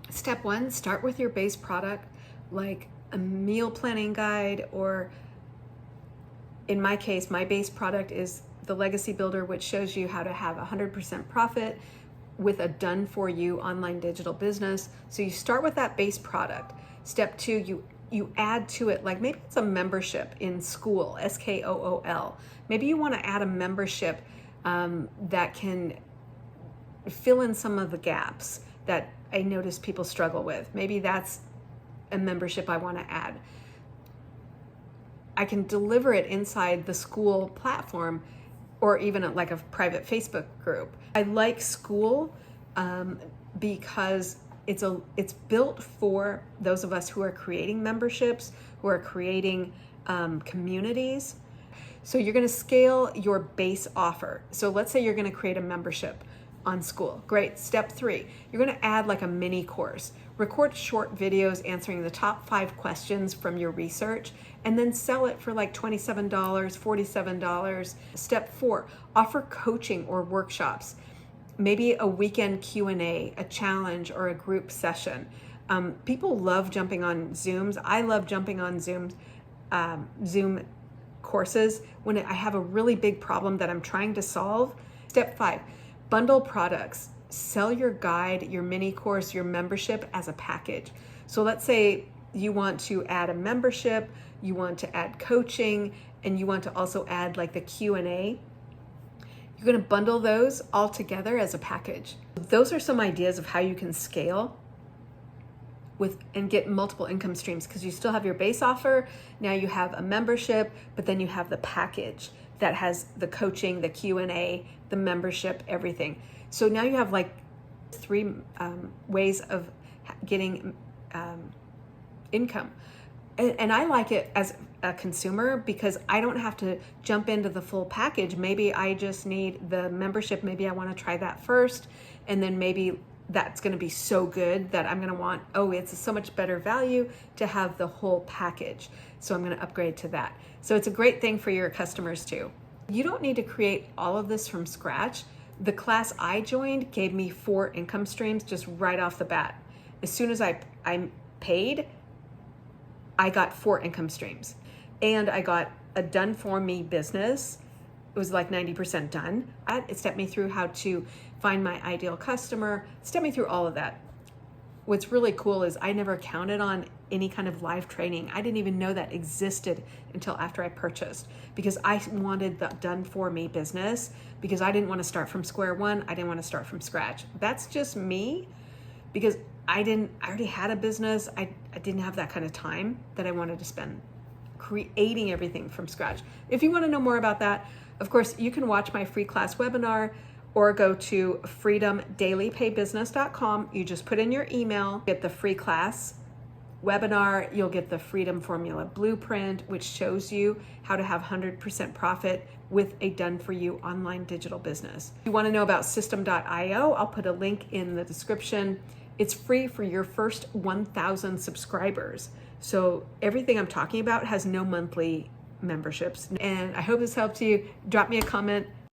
Step one, start with your base product, like a meal planning guide, or in my case, my base product is the Legacy Builder, which shows you how to have 100% profit with a done for you online digital business. So you start with that base product. Step two, you add to it, like maybe it's a membership in school, SKOOL. Maybe you want to add a membership that can fill in some of the gaps that I notice people struggle with. Maybe that's a membership I want to add. I can deliver it inside the school platform or even like a private Facebook group. I like school because it's built for those of us who are creating memberships, who are creating communities. So you're going to scale your base offer. So let's say you're going to create a membership on school. Great. Step three, you're going to add like a mini course. Record short videos answering the top 5 questions from your research and then sell it for like $27, $47. Step 4, offer coaching or workshops. Maybe a weekend Q&A, a challenge, or a group session. People love jumping on Zooms. I love jumping on Zoom courses when I have a really big problem that I'm trying to solve. Step 5, bundle products. Sell your guide, your mini course, your membership as a package. So let's say you want to add a membership, you want to add coaching, and you want to also add like the Q&A. You're going to bundle those all together as a package. Those are some ideas of how you can scale and get multiple income streams, because you still have your base offer. Now you have a membership, but then you have the package that has the coaching, the Q&A, the membership, everything. So now you have like 3 ways of getting income. And I like it as a consumer because I don't have to jump into the full package. Maybe I just need the membership. Maybe I want to try that first. And then maybe that's going to be so good that I'm going to want, it's so much better value to have the whole package. So I'm going to upgrade to that. So it's a great thing for your customers too. You don't need to create all of this from scratch. The class I joined gave me 4 income streams just right off the bat. As soon as I paid, I got 4 income streams. And I got a done for me business. It was like 90% done. It stepped me through how to find my ideal customer, stepped me through all of that. What's really cool is I never counted on any kind of live training. I didn't even know that existed until after I purchased, because I wanted the done for me business, because I didn't want to start from square one. I didn't want to start from scratch. That's just me, because I already had a business. I didn't have that kind of time that I wanted to spend creating everything from scratch. If you want to know more about that, of course, you can watch my free class webinar or go to freedomdailypaybusiness.com. You just put in your email, get the free class webinar, you'll get the Freedom Formula Blueprint, which shows you how to have 100% profit with a done-for-you online digital business. If you want to know about System.io, I'll put a link in the description. It's free for your first 1,000 subscribers. So everything I'm talking about has no monthly memberships. And I hope this helped you. Drop me a comment.